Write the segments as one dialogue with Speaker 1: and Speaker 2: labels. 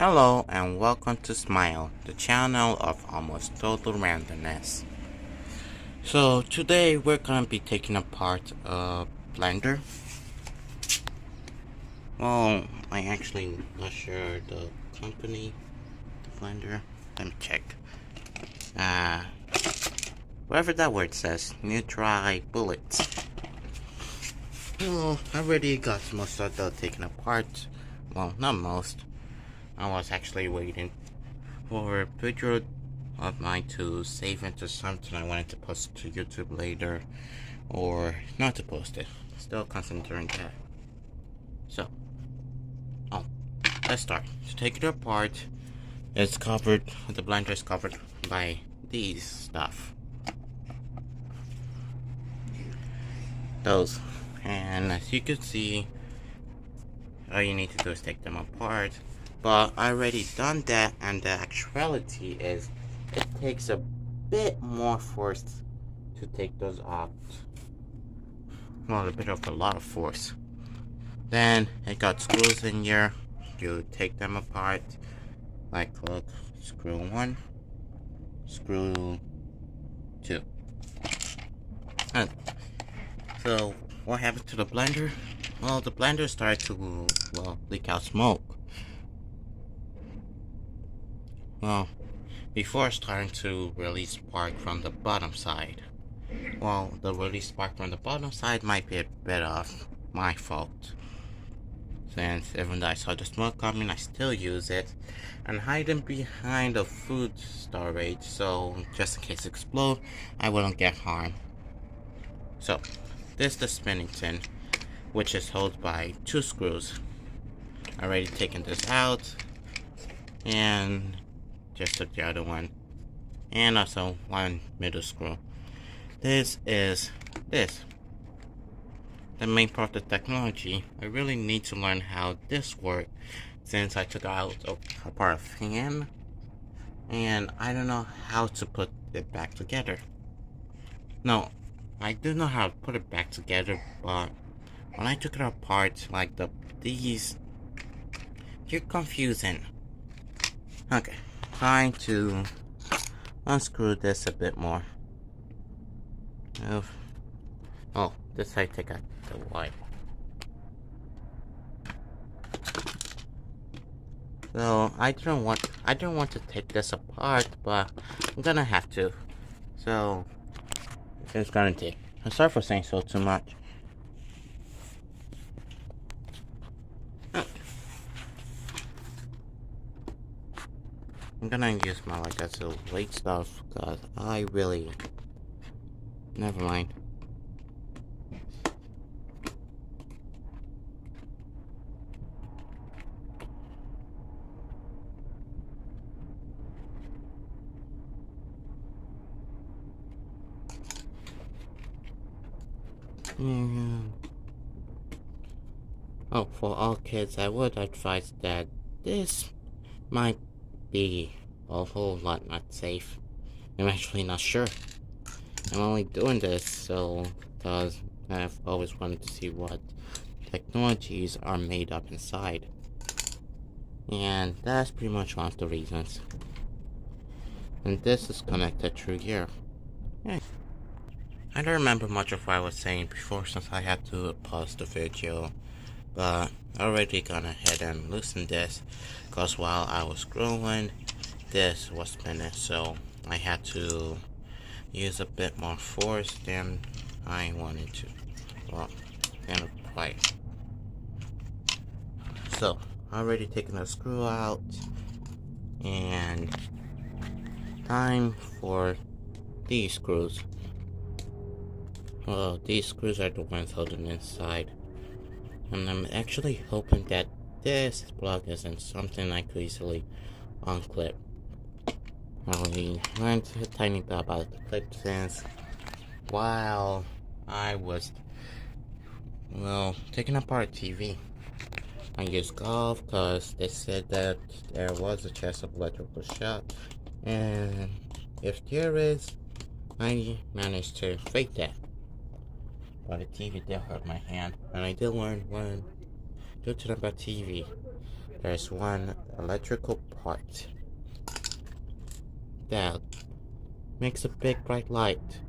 Speaker 1: Hello and welcome to Smile, the channel of almost total randomness. So today we're gonna be taking apart a blender. Well, I actually not sure the company, the blender. Let me check. Uh, whatever that word says, Nutri Bullets. Well, I already got most of the taken apart. Well, not most. I was actually waiting for a video of mine to save into something I wanted to post to YouTube later, or not to post it. Still considering that. So, let's start. To take it apart, it's covered. The blender is covered by these stuff. Those, and as you can see, all you need to do is take them apart. But I already done that, and the actuality is it takes a bit more force to take those out. Well, a bit of a lot of force. Then it got screws in here. You take them apart. Like, look, screw 1, screw 2. And so what happened to the blender? Well, the blender started to, leak out smoke. Well, before starting to release spark from the bottom side. Well, the release spark from the bottom side might be a bit of my fault. Since even though I saw the smoke coming, I still use it and hide it behind the food storage, so just in case it explodes, I wouldn't get harmed. So, this is the spinning tin, which is held by 2 screws. I already taken this out, and just took the other one, and also 1 middle screw. This is the main part of the technology. I really need to learn how this works since I took out a part of fan and I don't know how to put it back together. No, I do know how to put it back together, but when I took it apart, like these, you're confusing. Okay, trying to unscrew this a bit more. Oh, this I take out the white. So I don't want to take this apart, but I'm gonna have to. So it's gonna take. I'm sorry for saying so too much. I'm gonna use my as a weight stuff because I really. Never mind. Oh, for all kids, I would advise that this might be a whole lot not safe. I'm actually not sure. I'm only doing this so because I've always wanted to see what technologies are made up inside. And that's pretty much one of the reasons. And this is connected through here. Yeah. I don't remember much of what I was saying before since I had to pause the video, but I already gone ahead and loosened this because while I was screwing, this was spinning, so I had to use a bit more force than I wanted to. Well, kind of quite. So, I already taken the screw out, and time for these screws. Well, these screws are the ones holding inside. And I'm actually hoping that this plug isn't something I could easily unclip. I learned a tiny bit about the clip since while I was, taking apart TV. I used golf because they said that there was a chance of electrical shock, and if there is, I managed to fake that. But the TV did hurt my hand, and I did learn one good thing about TV. there's one electrical part that makes a big bright light.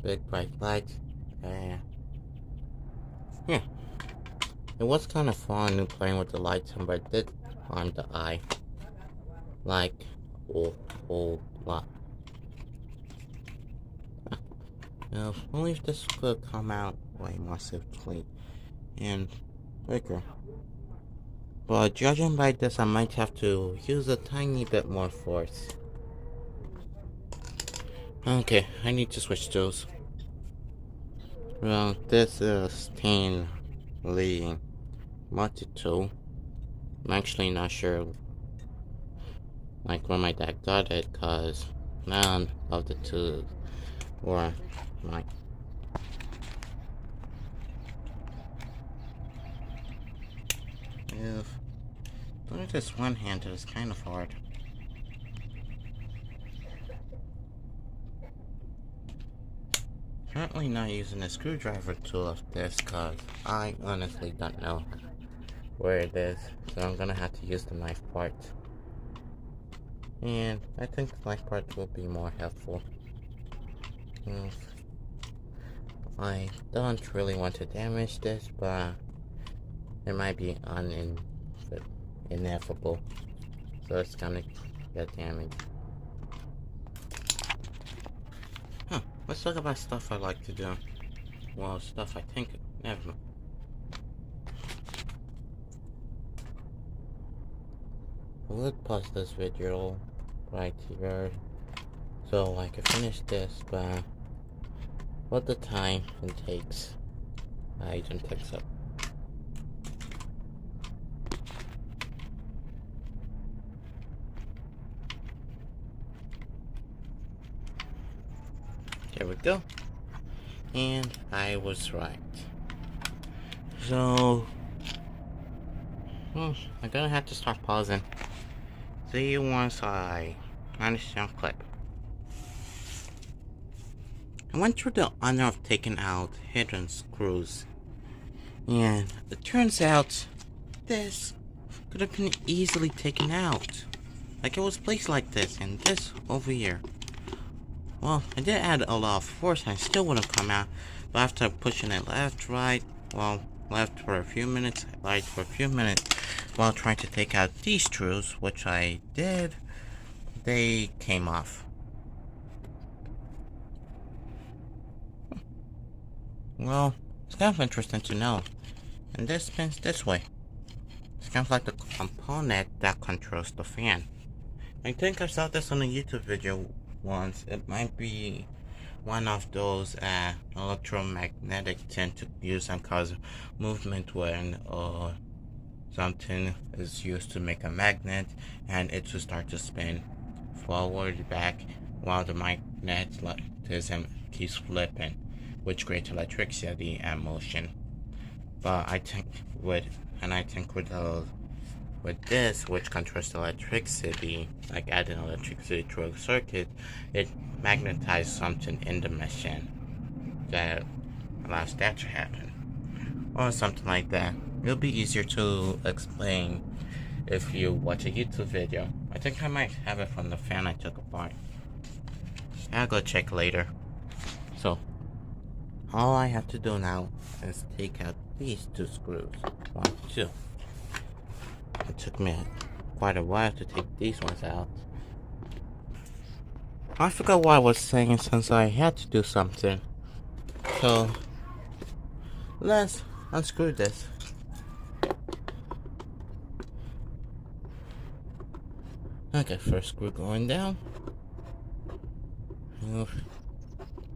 Speaker 1: Big bright light. Yeah. It was kind of fun playing with the lights, but it did harm the eye. Like, a whole lot. Only if this could come out way more swiftly and quicker. But judging by this, I might have to use a tiny bit more force. Okay, I need to switch those. Well, this is 10 leading multi-tool. I'm actually not sure like where my dad got it, cause none of the two were like if doing this one-handed is kind of hard. Currently not using a screwdriver tool of this cause I honestly don't know where it is, so I'm gonna have to use the knife part. And I think the knife part will be more helpful. I don't really want to damage this, but it might be inevitable, so it's gonna get damaged. Let's talk about stuff I like to do. Well, stuff I think, never mind. I would pause this video right here so I can finish this, but what the time it takes, I don't think so. There we go. And I was right. So, I'm gonna have to start pausing. See you once I finish the clip. I went through the honor of taking out hidden screws. And it turns out this could have been easily taken out. Like it was placed like this and this over here. Well, I did add a lot of force and it still wouldn't come out. But after pushing it left, right, well, left for a few minutes, right for a few minutes, while trying to take out these screws, which I did, they came off. Well, it's kind of interesting to know. And this spins this way. It's kind of like the component that controls the fan. I think I saw this on a YouTube video once. It might be one of those electromagnetic tend to use and cause movement when something is used to make a magnet and it will start to spin forward, back, while the magnetism keeps flipping, which creates electricity and motion. But I think with this, which controls the electricity, like adding electricity to a circuit, it magnetizes something in the machine that allows that to happen. Or something like that. It'll be easier to explain if you watch a YouTube video. I think I might have it from the fan I took apart. I'll go check later. So, all I have to do now is take out these two screws. 1, 2. It took me quite a while to take these ones out. I forgot what I was saying since I had to do something. So, let's unscrew this. Okay, first screw going down. I'm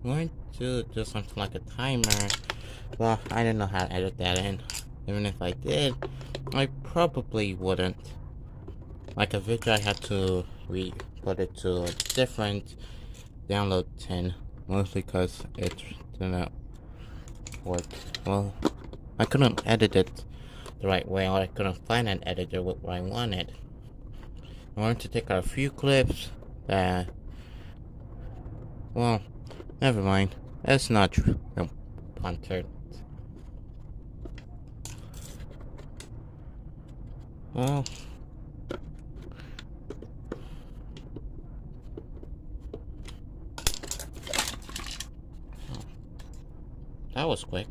Speaker 1: going to do something like a timer. Well, I don't know how to edit that in. Even if I did, I probably wouldn't. Like a video, I had to put it to a different download 10, mostly because it didn't work. Well, I couldn't edit it the right way, or I couldn't find an editor with what I wanted. I wanted to take out a few clips that, well, never mind. That's not true. No, punter. Well, that was quick.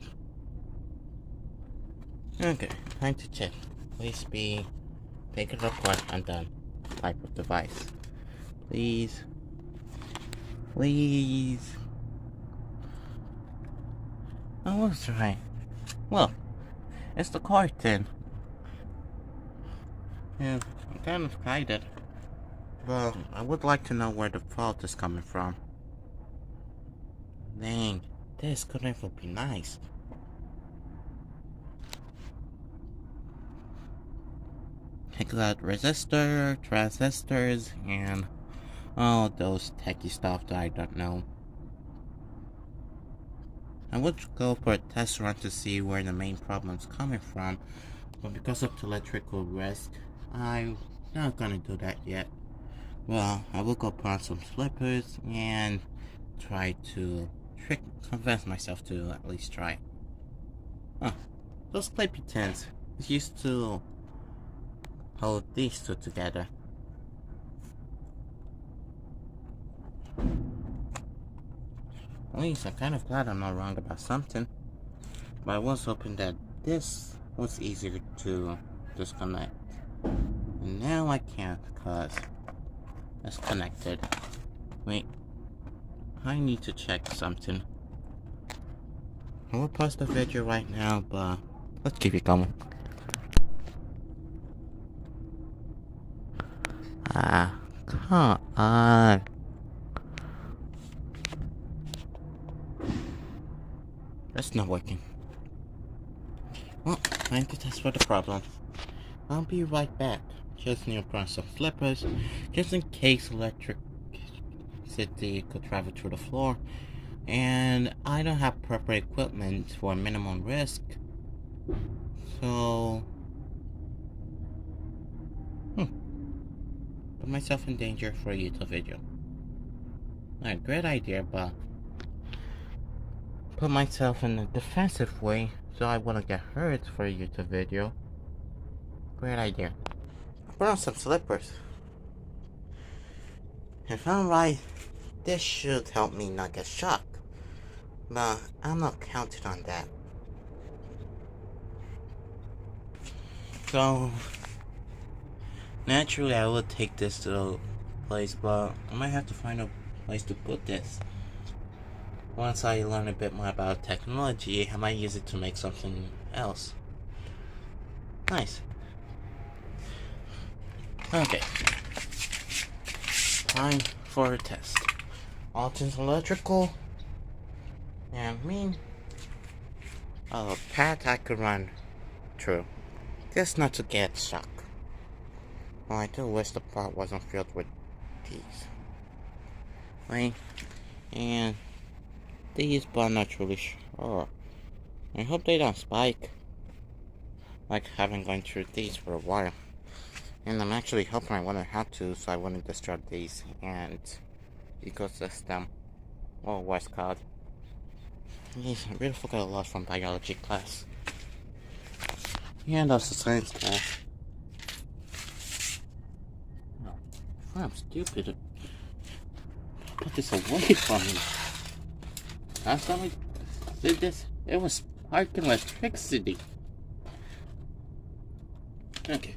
Speaker 1: Okay, time to check. Please be taken apart and done. Type of device. Please. Please. Oh, that's right. Well, it's the carton. Yeah, I'm kind of excited. Well, I would like to know where the fault is coming from. Dang, this could never be nice. Take out resistor, transistors, and all those techie stuff that I don't know. I would go for a test run to see where the main problem's coming from, but because of the electrical risk, I'm not gonna do that yet. Well, I will go put on some slippers and try to convince myself to at least try. Oh, those clay tins used to hold these two together. At least I'm kind of glad I'm not wrong about something. But I was hoping that this was easier to disconnect. And now I can't because it's connected. Wait, I need to check something. I will pause the video right now, but let's keep it going. Ah, come on. That's not working. Well, time to test for the problem. I'll be right back. Just need to put on some slippers, just in case electricity could travel through the floor. And I don't have proper equipment for minimum risk. So... put myself in danger for a YouTube video. Alright, great idea, but... put myself in a defensive way so I wouldn't get hurt for a YouTube video. Great idea. Put on some slippers. If I'm right, this should help me not get shocked. But I'm not counting on that. So, naturally I would take this to the place, but I might have to find a place to put this. Once I learn a bit more about technology, I might use it to make something else. Nice. Okay. Time for a test. All things electrical. And a path I could run through. Just not to get stuck. Well, I do wish the pot wasn't filled with these. Right? And these, but I'm not truly sure. I hope they don't spike. Like having gone through these for a while. And I'm actually hoping I wouldn't have to, so I wouldn't disrupt these and ecosystem. Or what's called. Yes, I really forgot a lot from biology class. And also science class. Oh, I'm stupid. Put this away from me. Last time we did this, it was sparking electricity. Okay.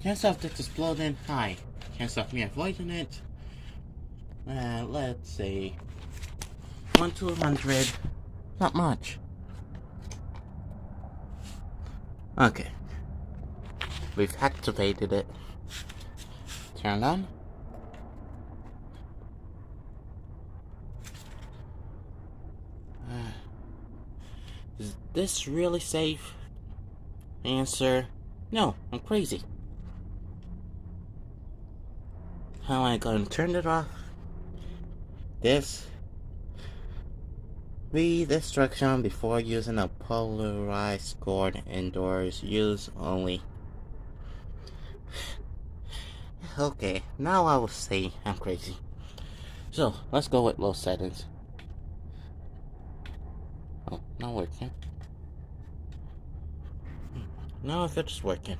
Speaker 1: Chance of this exploding, high. Chance of me avoiding it, let's say 1 to 100. Not much. Okay. We've activated it. Turn on. Is this really safe? Answer: no, I'm crazy. How am I going to turn it off? Read instruction before using a polarized cord indoors. Use only. Okay, now I will say I'm crazy. So, let's go with low settings. Oh, not working. Now if it's working.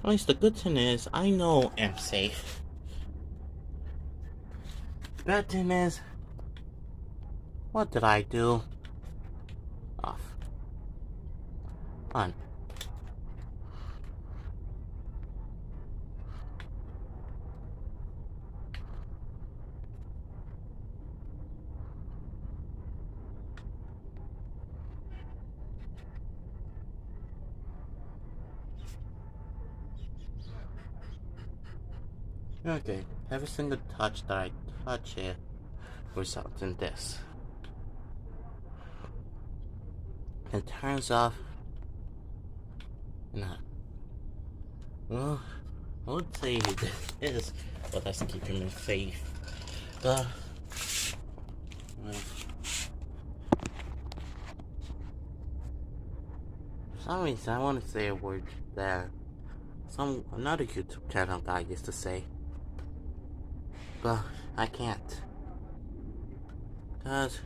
Speaker 1: At least the good thing is, I know I'm safe. Bad thing is, what did I do? Off. On. Okay, every single touch that I touch it results in this. It turns off. No. Well, I would say this is what that's keeping me safe. Well, for some reason I want to say a word that another YouTube channel guy used to say. But I can't. Cause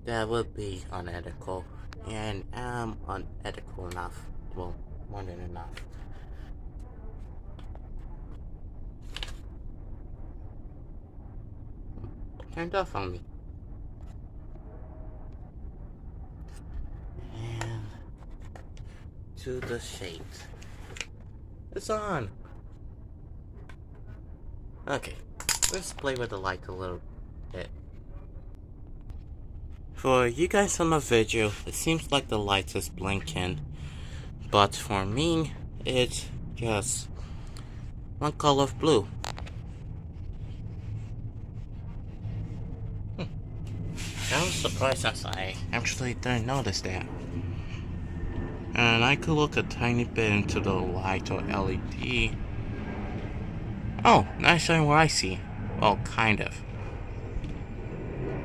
Speaker 1: that would be unethical. And I'm unethical enough. Well, more than enough. Turned off on me. And to the shades. It's on. Okay, let's play with the light a little bit. For you guys on the video, it seems like the light is blinking, but for me, it's just one color of blue. I was surprised as I actually didn't notice that. And I could look a tiny bit into the light or LED. Oh, nice showing what I see. Well, kind of.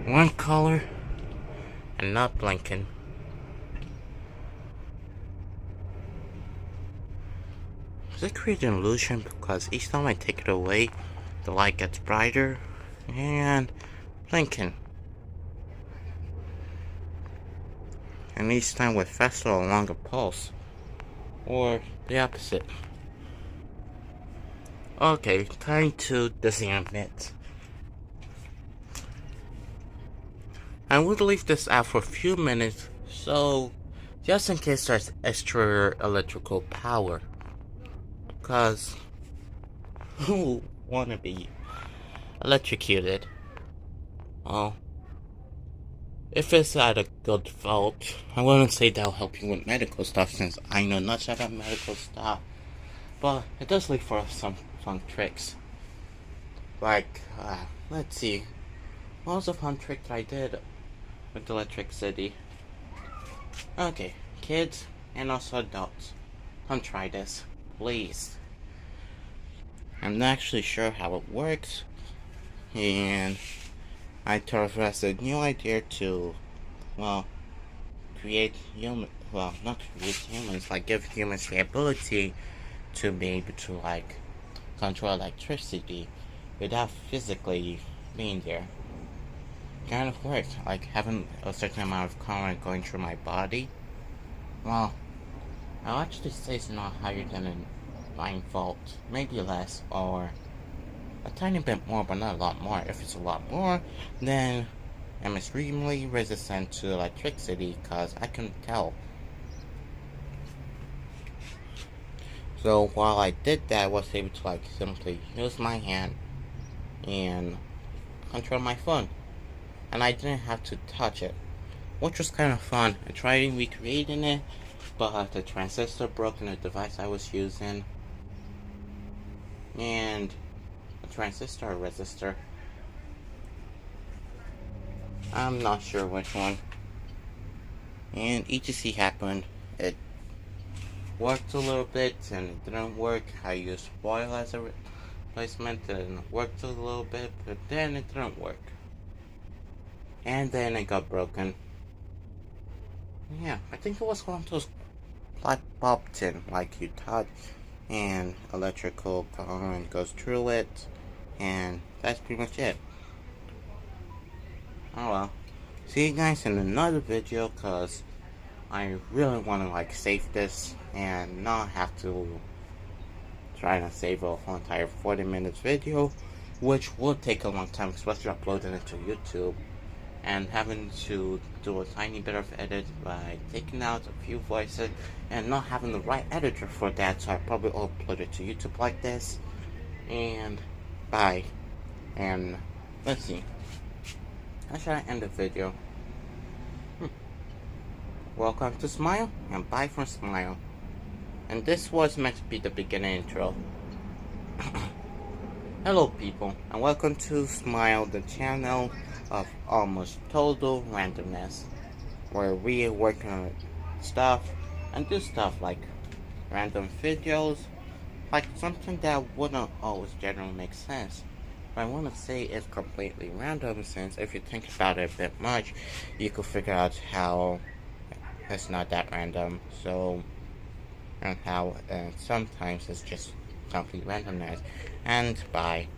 Speaker 1: One color and not blinking. Does it create an illusion because each time I take it away, the light gets brighter and blinking? And each time with faster or longer pulse, or the opposite. Okay, time to disassemble. I would leave this out for a few minutes, so just in case there's extra electrical power. Cause who wanna be electrocuted? Oh. If it's at a good fault, I wouldn't say that'll help you with medical stuff since I know nothing about medical stuff. But it does leave for some fun tricks. Like, let's see. What was a fun trick that I did with electricity? Okay, kids and also adults, don't try this, please. I'm not actually sure how it works, and I thought of a new idea to, well, create human, well, not create humans, like give humans the ability to be able to, like, control electricity without physically being there. Kind of works, like having a certain amount of current going through my body. Well, I'll actually say it's not higher than a 9 volt, maybe less, or a tiny bit more, but not a lot more. If it's a lot more, then I'm extremely resistant to electricity, because I can tell. So while I did that, I was able to like simply use my hand and control my phone. And I didn't have to touch it, which was kind of fun. I tried recreating it, but the transistor broke in the device I was using. And transistor or resistor, I'm not sure which one, and ETC happened. It worked a little bit and it didn't work. I used foil as a replacement and it worked a little bit, but then it didn't work, and then it got broken. Yeah, I think it was one of those light bulb tin, like you touch and electrical current goes through it, and that's pretty much it. Oh well. See you guys in another video, cause I really want to like save this and not have to try to save a whole entire 40 minutes video, which will take a long time, especially uploading it to YouTube and having to do a tiny bit of edit by taking out a few voices and not having the right editor for that, so I probably upload it to YouTube like this. And bye. And let's see, how should I end the video? Welcome to Smile and bye from Smile. And this was meant to be the beginning intro. Hello people, and welcome to Smile, the channel of almost total randomness, where we work on stuff and do stuff like random videos, like something that wouldn't always generally make sense. But I want to say it's completely random, since if you think about it a bit much, you could figure out how it's not that random. So, and how sometimes it's just complete randomness. And bye.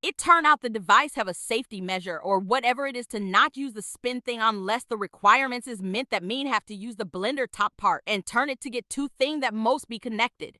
Speaker 2: It turned out the device have a safety measure or whatever it is to not use the spin thing unless the requirements is meant that mean have to use the blender top part and turn it to get two thing that most be connected.